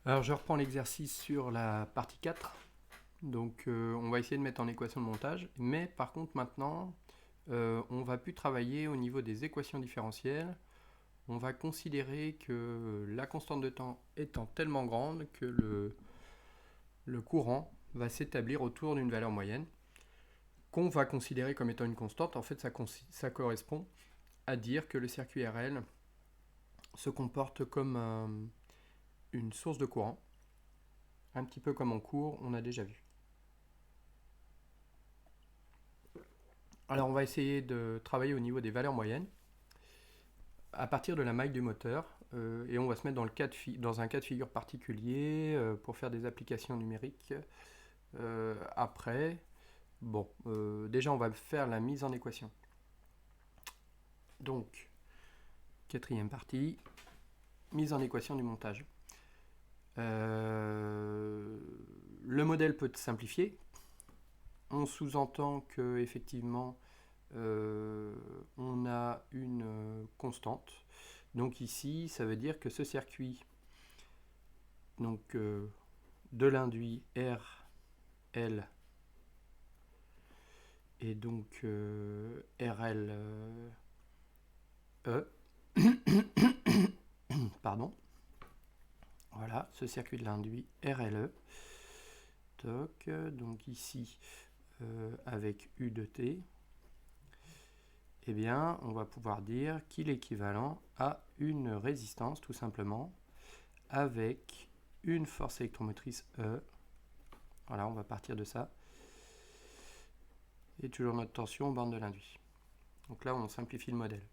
Alors je reprends l'exercice sur la partie 4. Donc on va essayer de mettre en équation de montage. Mais par contre maintenant, on va plus travailler au niveau des équations différentielles. On va considérer que la constante de temps étant tellement grande que le courant va s'établir autour d'une valeur moyenne qu'on va considérer comme étant une constante. En fait, ça correspond à dire que le circuit RL se comporte comme une source de courant, un petit peu comme en cours, on a déjà vu. Alors on va essayer de travailler au niveau des valeurs moyennes à partir de la maille du moteur et on va se mettre dans un cas de figure particulier pour faire des applications numériques. Après, déjà on va faire la mise en équation. Donc, quatrième partie, mise en équation du montage. Le modèle peut être simplifié. On sous-entend que effectivement on a une constante. Donc ici, ça veut dire que ce circuit de l'induit RL et donc RLE, pardon, voilà, ce circuit de l'induit RLE, donc ici avec U de T, eh bien, on va pouvoir dire qu'il est équivalent à une résistance, tout simplement, avec une force électromotrice E. Voilà, on va partir de ça. Et toujours notre tension aux bornes de l'induit. Donc là, on simplifie le modèle.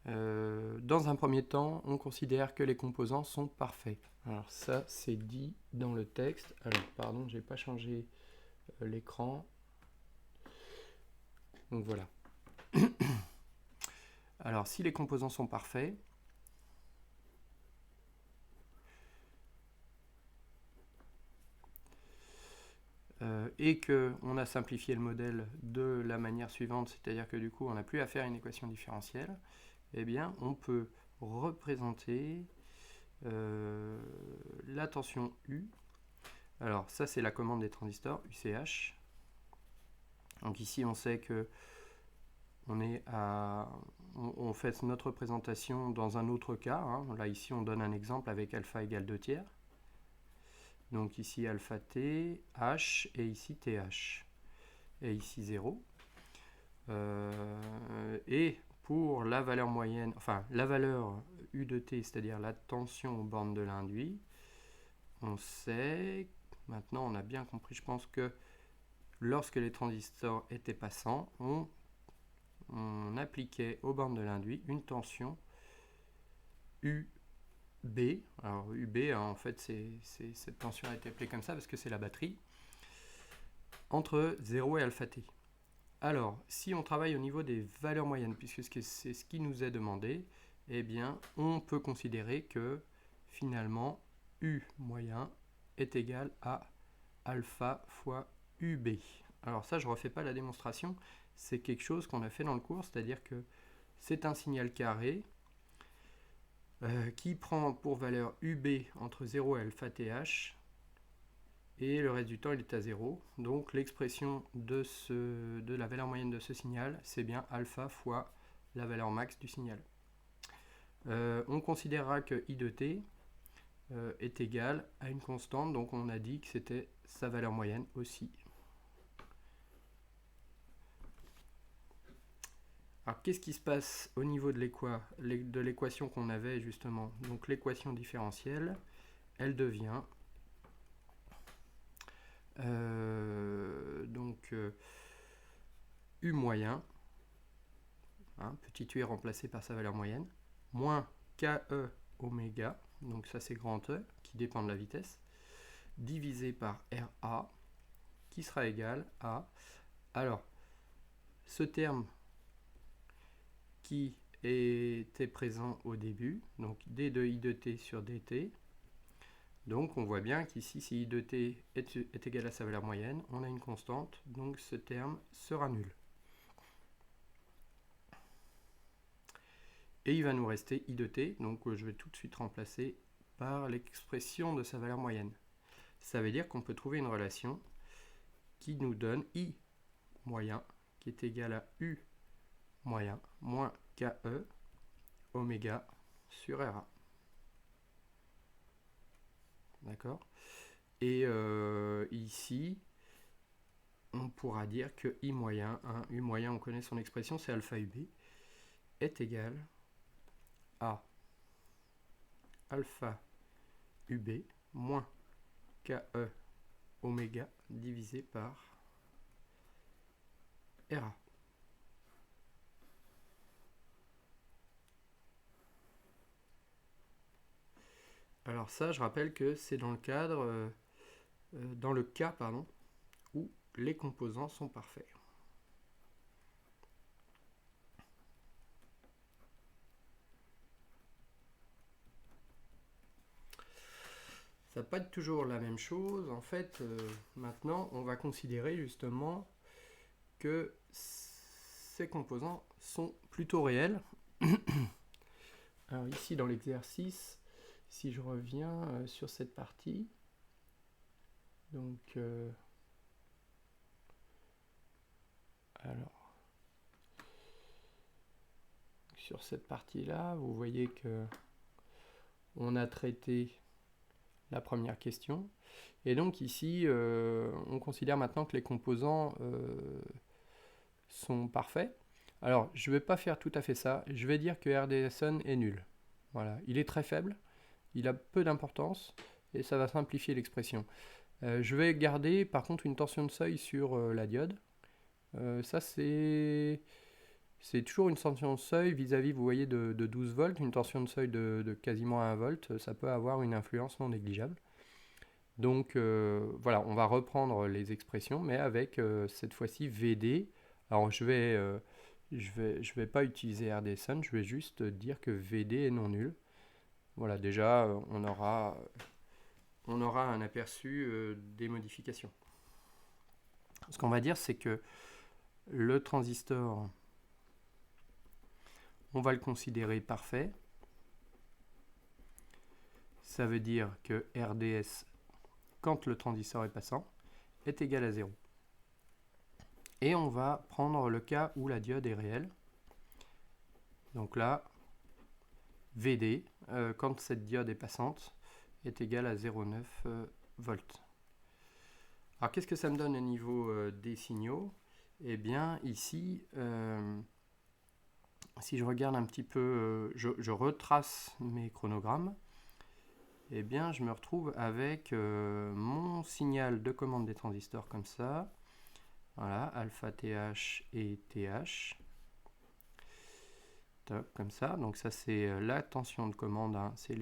Dans un premier temps, on considère que les composants sont parfaits. Alors ça, c'est dit dans le texte. Alors, pardon, j'ai pas changé l'écran. Donc voilà. Alors, si les composants sont parfaits, et qu'on a simplifié le modèle de la manière suivante, c'est-à-dire que du coup on n'a plus à faire une équation différentielle, eh bien on peut représenter la tension U. Alors ça c'est la commande des transistors, UCH. Donc ici on sait que on fait notre représentation dans un autre cas. Là ici on donne un exemple avec alpha égale 2 tiers. Donc ici alpha t, h, et ici th. Et ici 0. Et pour la valeur moyenne, enfin la valeur U de t, c'est-à-dire la tension aux bornes de l'induit, on sait, maintenant on a bien compris, je pense que lorsque les transistors étaient passants, on appliquait aux bornes de l'induit une tension UB. Alors UB, en fait, cette tension a été appelée comme ça parce que c'est la batterie, entre 0 et alpha t. Alors, si on travaille au niveau des valeurs moyennes, puisque c'est ce qui nous est demandé, eh bien, on peut considérer que finalement, U moyen est égal à alpha fois UB. Alors ça, je ne refais pas la démonstration, c'est quelque chose qu'on a fait dans le cours, c'est-à-dire que c'est un signal carré qui prend pour valeur UB entre 0 et alpha TH, et le reste du temps il est à 0. Donc l'expression de la valeur moyenne de ce signal, c'est bien alpha fois la valeur max du signal. On considérera que I de t est égal à une constante, donc on a dit que c'était sa valeur moyenne aussi. Alors qu'est-ce qui se passe au niveau de l'équation qu'on avait justement? Donc l'équation différentielle, elle devient U moyen, petit u est remplacé par sa valeur moyenne, moins KE oméga, donc ça c'est grand E, qui dépend de la vitesse, divisé par RA, qui sera égal à, alors, ce terme qui était présent au début, donc d de I de t sur dt, donc on voit bien qu'ici, si I de t est égal à sa valeur moyenne, on a une constante, donc ce terme sera nul. Et il va nous rester I de t, donc je vais tout de suite remplacer par l'expression de sa valeur moyenne. Ça veut dire qu'on peut trouver une relation qui nous donne I moyen qui est égal à U moyen moins KE oméga sur RA. D'accord? Et ici, on pourra dire que I moyen, U moyen, on connaît son expression, c'est alpha UB, est égal à alpha UB moins KE oméga divisé par RA. Alors ça, je rappelle que c'est dans le cadre, dans le cas, où les composants sont parfaits. Ça va pas être toujours la même chose. En fait, maintenant, on va considérer justement que ces composants sont plutôt réels. Alors ici, dans l'exercice, si je reviens sur cette partie, donc alors sur cette partie-là, vous voyez que on a traité la première question, et donc ici, on considère maintenant que les composants sont parfaits. Alors, je ne vais pas faire tout à fait ça. Je vais dire que RDSN est nul. Voilà, il est très faible, il a peu d'importance, et ça va simplifier l'expression. Je vais garder par contre une tension de seuil sur la diode. Ça c'est toujours une tension de seuil vis-à-vis, vous voyez, de 12 volts. Une tension de seuil de quasiment 1 volt, ça peut avoir une influence non négligeable. Donc voilà, on va reprendre les expressions, mais avec cette fois-ci VD. Alors je vais pas utiliser RDSN, je vais juste dire que VD est non nul. Voilà, déjà on aura un aperçu des modifications. Ce qu'on va dire, c'est que le transistor, on va le considérer parfait. Ça veut dire que RDS, quand le transistor est passant, est égal à 0. Et on va prendre le cas où la diode est réelle. Donc là, VD, quand cette diode est passante, est égal à 0,9 volts. Alors qu'est-ce que ça me donne au niveau des signaux? Eh bien ici, si je regarde un petit peu, je retrace mes chronogrammes, eh bien je me retrouve avec mon signal de commande des transistors comme ça. Voilà, alpha TH et TH. Top, comme ça. Donc ça c'est la tension de commande, hein, c'est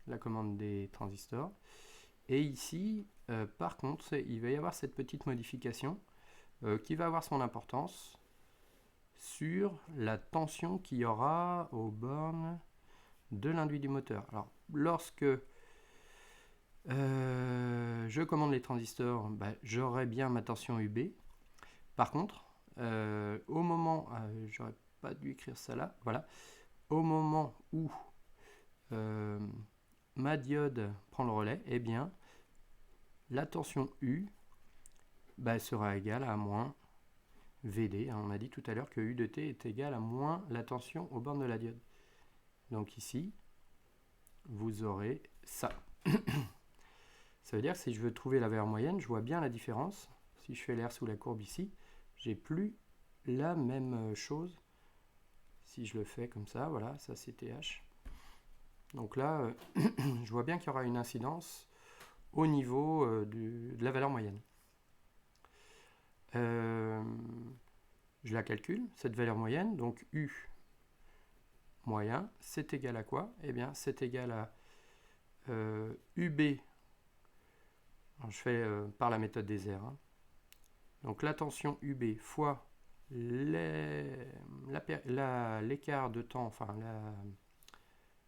la commande des transistors. Et ici, par contre, il va y avoir cette petite modification qui va avoir son importance sur la tension qu'il y aura aux bornes de l'induit du moteur. Alors, lorsque je commande les transistors, j'aurai bien ma tension UB. Par contre, au moment, j'aurais pas dû écrire ça là, voilà, au moment où ma diode prend le relais, eh bien, la tension U sera égale à moins VD. On a dit tout à l'heure que U de T est égal à moins la tension aux bornes de la diode. Donc ici, vous aurez ça. Ça veut dire que si je veux trouver la valeur moyenne, je vois bien la différence. Si je fais l'air sous la courbe ici, j'ai plus la même chose. Si je le fais comme ça, voilà, ça c'est TH. Donc là, je vois bien qu'il y aura une incidence au niveau de la valeur moyenne. Je la calcule, cette valeur moyenne, donc U moyen, c'est égal à quoi? Eh bien, c'est égal à UB, alors je fais par la méthode des airs, hein. Donc la tension UB fois l'écart de temps, enfin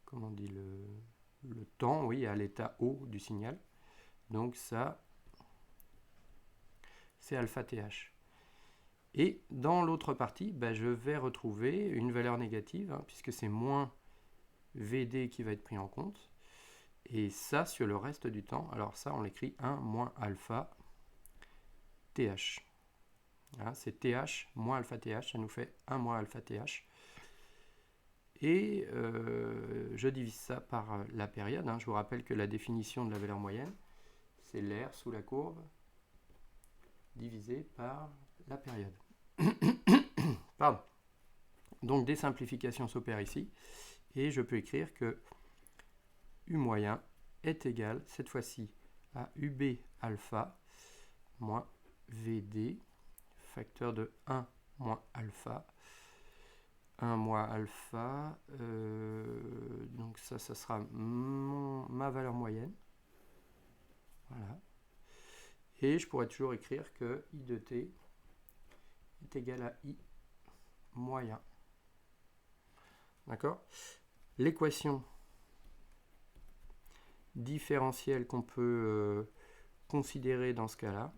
comment on dit, le temps, oui, à l'état haut du signal. Donc ça, c'est alpha TH. Et dans l'autre partie, je vais retrouver une valeur négative, hein, puisque c'est moins VD qui va être pris en compte. Et ça, sur le reste du temps, alors ça, on l'écrit 1 moins alpha TH. Hein, c'est TH moins alpha TH, ça nous fait 1 moins alpha TH. Et je divise ça par la période. Hein. Je vous rappelle que la définition de la valeur moyenne, c'est l'air sous la courbe divisé par la période. Pardon. Donc des simplifications s'opèrent ici. Et je peux écrire que U moyen est égal, cette fois-ci, à UB alpha moins VD, facteur de 1 moins alpha. 1 moins alpha, donc ça sera ma valeur moyenne. Voilà. Et je pourrais toujours écrire que I de t est égal à I moyen. D'accord? L'équation différentielle qu'on peut considérer dans ce cas-là.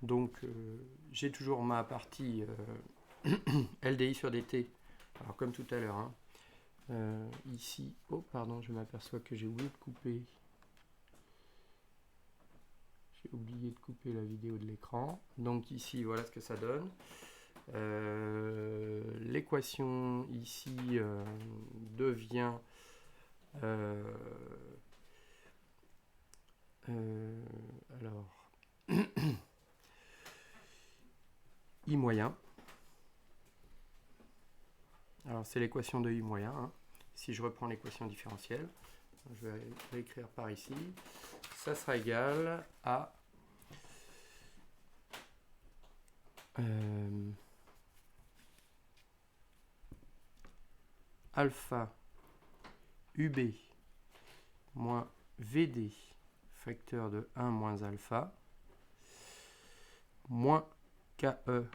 Donc j'ai toujours ma partie LDI sur dt. Alors comme tout à l'heure, hein, ici, oh pardon, je m'aperçois que j'ai oublié de couper. J'ai oublié de couper la vidéo de l'écran. Donc ici, voilà ce que ça donne. L'équation ici devient alors I moyen. Alors c'est l'équation de I moyen. Hein. Si je reprends l'équation différentielle, je vais l'écrire par ici. Ça sera égal à alpha UB moins VD facteur de 1 moins alpha moins KE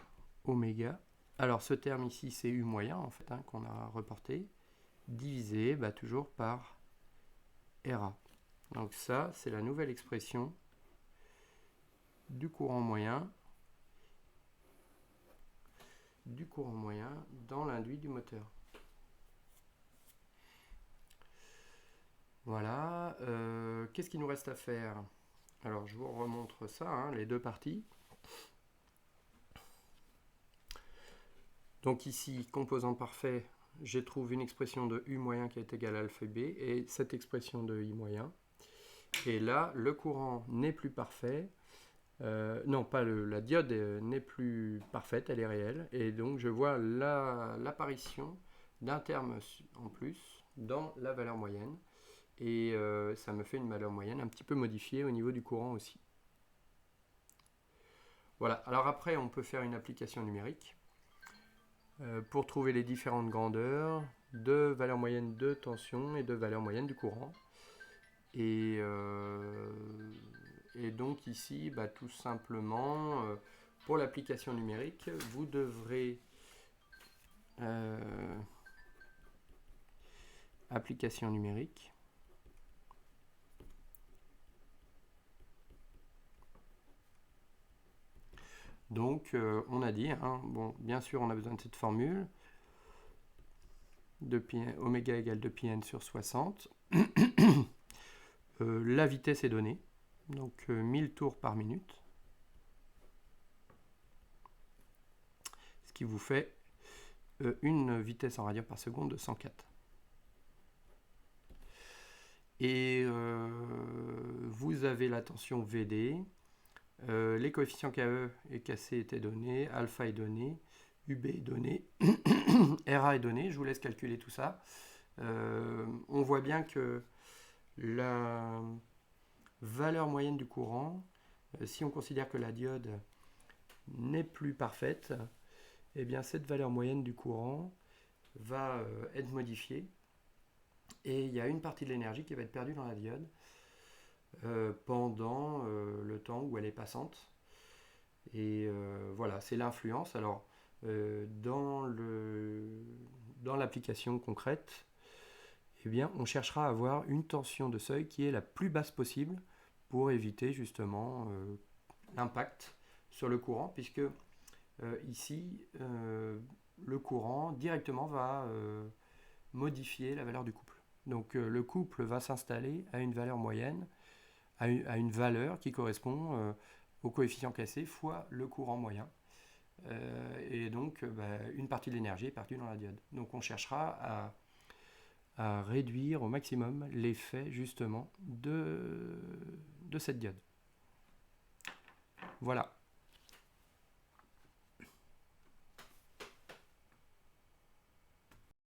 oméga. Alors ce terme ici c'est U moyen en fait hein, qu'on a reporté, divisé toujours par RA. Donc ça c'est la nouvelle expression du courant moyen dans l'induit du moteur. Voilà, qu'est-ce qu'il nous reste à faire? Alors je vous remontre ça, hein, les deux parties. Donc ici, composant parfait, je trouve une expression de U moyen qui est égale à alpha B et cette expression de I moyen. Et là, le courant n'est plus parfait. Non, pas la diode n'est plus parfaite, elle est réelle. Et donc je vois l'apparition d'un terme en plus dans la valeur moyenne. Et ça me fait une valeur moyenne un petit peu modifiée au niveau du courant aussi. Voilà, alors après on peut faire une application numérique pour trouver les différentes grandeurs de valeur moyenne de tension et de valeur moyenne du courant. Et donc ici, tout simplement, pour l'application numérique, vous devrez application numérique. Donc, on a dit, hein, bon, bien sûr, on a besoin de cette formule, oméga égale 2πn sur 60. La vitesse est donnée, donc 1000 tours par minute, ce qui vous fait une vitesse en radians par seconde de 104. Et vous avez la tension VD, les coefficients KE et KC étaient donnés, alpha est donné, UB est donné, RA est donné, je vous laisse calculer tout ça. On voit bien que la valeur moyenne du courant, si on considère que la diode n'est plus parfaite, eh bien cette valeur moyenne du courant va être modifiée et il y a une partie de l'énergie qui va être perdue dans la diode pendant le temps où elle est passante. Et voilà, c'est l'influence. Alors, dans l'application concrète, eh bien, on cherchera à avoir une tension de seuil qui est la plus basse possible pour éviter justement l'impact sur le courant, puisque ici, le courant directement va modifier la valeur du couple. Donc le couple va s'installer à une valeur moyenne, à une valeur qui correspond au coefficient cassé fois le courant moyen. Et donc une partie de l'énergie est perdue dans la diode. Donc on cherchera à réduire au maximum l'effet justement de cette diode. Voilà.